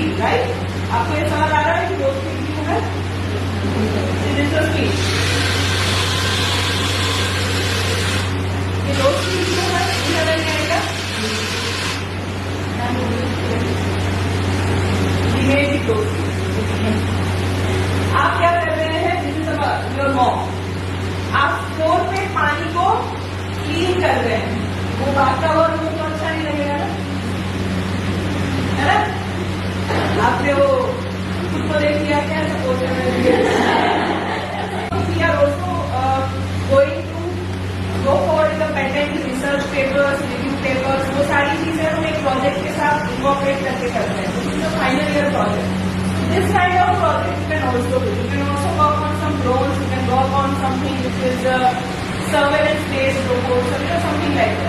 speed, right? आपको ये समझ आ रहा है कि low speed क्यों है? This is the speed. ये low speed क्यों है? समझ नहीं आएगा? Image low speed. आप क्या कर रहे हैं? This is your mom. आप फ्लोर पे पानी को क्लीन कर रहे हैं, वो भागता हुआ तो अच्छा नहीं लगेगा ना, है ना? आपने वो खुद को देख लिया क्या? Suppose we are also going to go for the patent research papers, review papers, वो सारी चीजें हम एक प्रोजेक्ट के साथ इनकॉर्पोरेट करके करते हैं. This is the final year project. This kind of project you can also do. You can also work on some drones. You can work on something which is surveillance-based robots, or something like that.